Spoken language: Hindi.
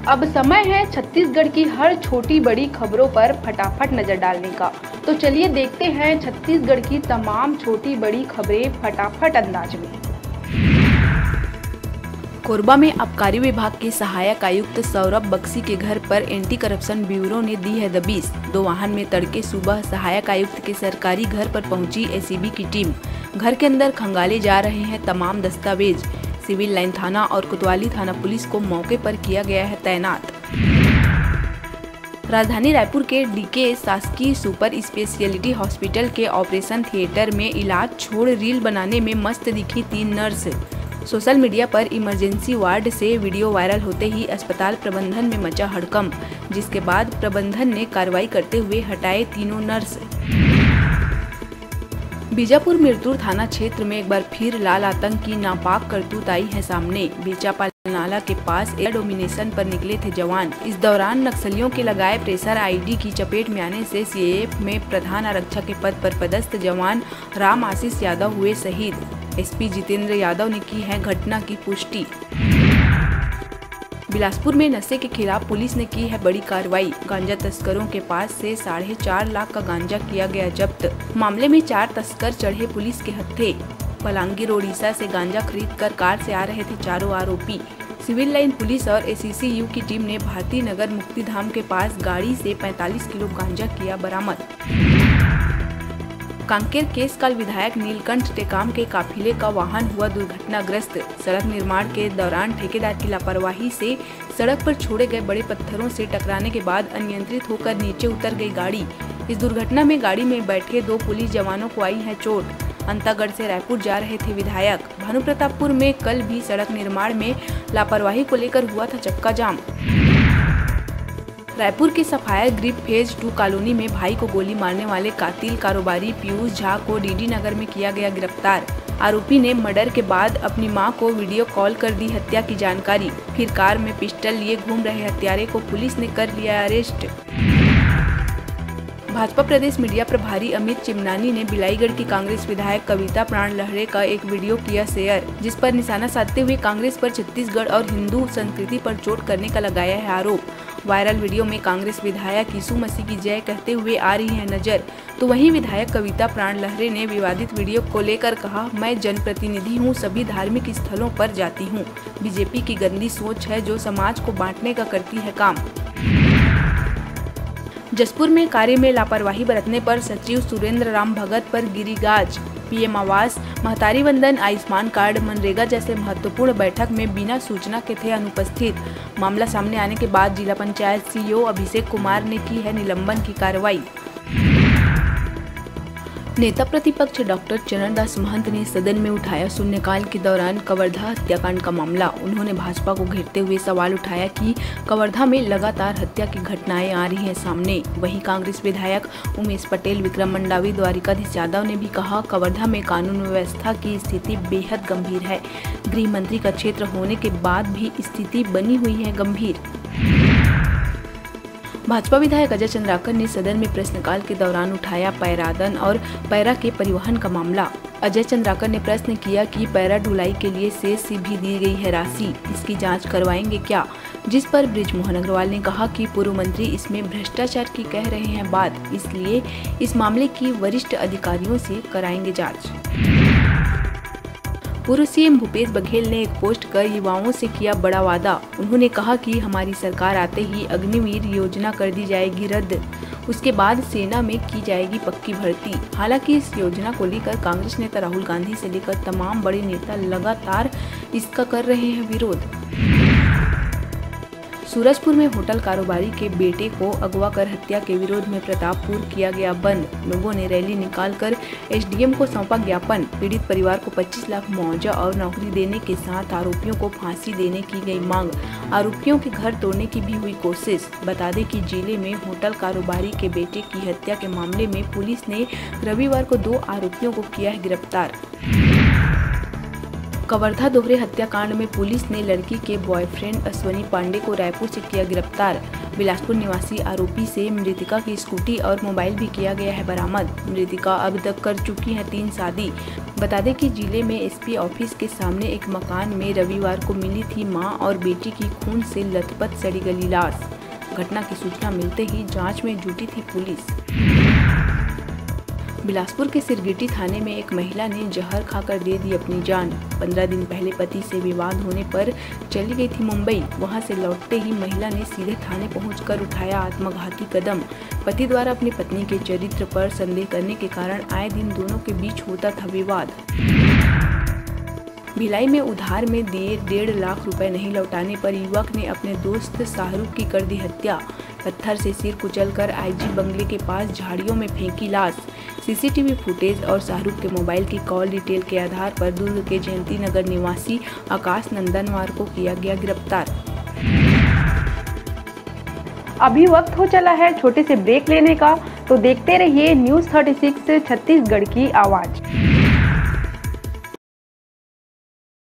अब समय है छत्तीसगढ़ की हर छोटी बड़ी खबरों पर फटाफट नजर डालने का। तो चलिए देखते हैं छत्तीसगढ़ की तमाम छोटी बड़ी खबरें फटाफट अंदाज में। कोरबा में आबकारी विभाग के सहायक आयुक्त सौरभ बक्सी के घर पर एंटी करप्शन ब्यूरो ने दी है दबिश। 2 वाहन में तड़के सुबह सहायक आयुक्त के सरकारी घर पर पहुंची एसीबी की टीम। घर के अंदर खंगाले जा रहे हैं तमाम दस्तावेज। सिविल लाइन थाना और कोतवाली थाना पुलिस को मौके पर किया गया है तैनात। राजधानी रायपुर के डीके शासकीय सुपर स्पेशलिटी हॉस्पिटल के ऑपरेशन थिएटर में इलाज छोड़ रील बनाने में मस्त दिखी 3 नर्स। सोशल मीडिया पर इमरजेंसी वार्ड से वीडियो वायरल होते ही अस्पताल प्रबंधन में मचा हड़कंप, जिसके बाद प्रबंधन ने कार्रवाई करते हुए हटाए तीनों नर्स। बीजापुर मिरतुर थाना क्षेत्र में एक बार फिर लाल आतंक की नापाक करतूत आई है सामने। बेचापाल नाला के पास एयर डोमिनेशन पर निकले थे जवान। इस दौरान नक्सलियों के लगाए प्रेशर आईडी की चपेट में आने से सीएएफ में प्रधान आरक्षक के पद पर पदस्थ जवान राम आशीष यादव हुए शहीद। एसपी जितेंद्र यादव ने की है घटना की पुष्टि। बिलासपुर में नशे के खिलाफ पुलिस ने की है बड़ी कार्रवाई। गांजा तस्करों के पास से 4.5 लाख का गांजा किया गया जब्त। मामले में 4 तस्कर चढ़े पुलिस के हत्थे। पलांगीर ओडिशा से गांजा खरीदकर कार से आ रहे थे चारों आरोपी। सिविल लाइन पुलिस और एसीसीयू की टीम ने भारती नगर मुक्तिधाम के पास गाड़ी से 45 किलो गांजा किया बरामद। कांकेर केसकाल विधायक नीलकंठ टेकाम के काफिले का वाहन हुआ दुर्घटनाग्रस्त। सड़क निर्माण के दौरान ठेकेदार की लापरवाही से सड़क पर छोड़े गए बड़े पत्थरों से टकराने के बाद अनियंत्रित होकर नीचे उतर गई गाड़ी। इस दुर्घटना में गाड़ी में बैठे 2 पुलिस जवानों को आई है चोट। अंतागढ़ से रायपुर जा रहे थे विधायक। भानुप्रतापपुर में कल भी सड़क निर्माण में लापरवाही को लेकर हुआ था चक्का जाम। रायपुर के सफायर ग्रिप फेज 2 कॉलोनी में भाई को गोली मारने वाले कातिल कारोबारी पीयूष झा को डीडी नगर में किया गया गिरफ्तार। आरोपी ने मर्डर के बाद अपनी मां को वीडियो कॉल कर दी हत्या की जानकारी। फिर कार में पिस्टल लिए घूम रहे हत्यारे को पुलिस ने कर लिया अरेस्ट। भाजपा प्रदेश मीडिया प्रभारी अमित चिमनानी ने बिलाईगढ़ की कांग्रेस विधायक कविता प्राण लहरे का एक वीडियो किया शेयर, जिस पर निशाना साधते हुए कांग्रेस पर छत्तीसगढ़ और हिंदू संस्कृति पर चोट करने का लगाया है आरोप। वायरल वीडियो में कांग्रेस विधायक यीशु मसीह की जय कहते हुए आ रही है नजर, तो वहीं विधायक कविता प्राण लहरे ने विवादित वीडियो को लेकर कहा, मैं जनप्रतिनिधि हूं, सभी धार्मिक स्थलों पर जाती हूं। बीजेपी की गंदी सोच है जो समाज को बांटने का करती है काम। जसपुर में कार्य में लापरवाही बरतने पर सचिव सुरेंद्र राम भगत पर गिरी गाज। पीएम आवास, महतारी वंदन, आयुष्मान कार्ड, मनरेगा जैसे महत्वपूर्ण बैठक में बिना सूचना के थे अनुपस्थित। मामला सामने आने के बाद जिला पंचायत सीईओ अभिषेक कुमार ने की है निलंबन की कार्रवाई। नेता प्रतिपक्ष डॉक्टर चरणदास महंत ने सदन में उठाया शून्यकाल के दौरान कवर्धा हत्याकांड का मामला। उन्होंने भाजपा को घेरते हुए सवाल उठाया कि कवर्धा में लगातार हत्या की घटनाएं आ रही हैं सामने। वहीं कांग्रेस विधायक उमेश पटेल, विक्रम मंडावी, द्वारिकाधीश यादव ने भी कहा, कवर्धा में कानून व्यवस्था की स्थिति बेहद गंभीर है। गृह मंत्री का क्षेत्र होने के बाद भी स्थिति बनी हुई है गंभीर। भाजपा विधायक अजय चंद्राकर ने सदन में प्रश्नकाल के दौरान उठाया पैरादन और पैरा के परिवहन का मामला। अजय चंद्राकर ने प्रश्न किया कि पैरा ढुलाई के लिए शेष से भी दी गई है राशि, इसकी जांच करवाएंगे क्या? जिस पर बृजमोहन अग्रवाल ने कहा कि पूर्व मंत्री इसमें भ्रष्टाचार की कह रहे हैं बात, इसलिए इस मामले की वरिष्ठ अधिकारियों से कराएंगे जाँच। पूर्व सीएम भूपेश बघेल ने एक पोस्ट कर युवाओं से किया बड़ा वादा। उन्होंने कहा कि हमारी सरकार आते ही अग्निवीर योजना कर दी जाएगी रद्द, उसके बाद सेना में की जाएगी पक्की भर्ती। हालांकि इस योजना को लेकर कांग्रेस नेता राहुल गांधी से लेकर तमाम बड़े नेता लगातार इसका कर रहे हैं विरोध। सूरजपुर में होटल कारोबारी के बेटे को अगवा कर हत्या के विरोध में प्रतापपुर किया गया बंद। लोगों ने रैली निकालकर एसडीएम को सौंपा ज्ञापन। पीड़ित परिवार को 25 लाख मुआवजा और नौकरी देने के साथ आरोपियों को फांसी देने की गई मांग। आरोपियों के घर तोड़ने की भी हुई कोशिश। बता दें कि जिले में होटल कारोबारी के बेटे की हत्या के मामले में पुलिस ने रविवार को 2 आरोपियों को किया है गिरफ्तार। कवर्धा दोहरे हत्याकांड में पुलिस ने लड़की के बॉयफ्रेंड अश्वनी पांडे को रायपुर से किया गिरफ्तार। बिलासपुर निवासी आरोपी से मृतका की स्कूटी और मोबाइल भी किया गया है बरामद। मृतका अब तक कर चुकी है 3 शादी। बता दें कि जिले में एसपी ऑफिस के सामने एक मकान में रविवार को मिली थी मां और बेटी की खून से लथपथ सड़ी गली लाश। घटना की सूचना मिलते ही जांच में जुटी थी पुलिस। बिलासपुर के सिरगिटी थाने में एक महिला ने जहर खाकर दे दी अपनी जान। 15 दिन पहले पति से विवाद होने पर चली गई थी मुंबई। वहां से लौटते ही महिला ने सीधे थाने पहुंचकर उठाया आत्मघाती कदम। पति द्वारा अपनी पत्नी के चरित्र पर संदेह करने के कारण आए दिन दोनों के बीच होता था विवाद। भिलाई में उधार में दिए 1.5 लाख रुपए नहीं लौटाने पर युवक ने अपने दोस्त शाहरुख की कर दी हत्या। पत्थर से सिर कुचलकर आईजी बंगले के पास झाड़ियों में फेंकी लाश। सीसीटीवी फुटेज और शाहरुख के मोबाइल की कॉल डिटेल के आधार पर दुर्ग के जयंती नगर निवासी आकाश नंदनवार को किया गया गिरफ्तार। अभी वक्त हो चला है छोटे से ब्रेक लेने का, तो देखते रहिए न्यूज़ 36 छत्तीसगढ़ की आवाज़।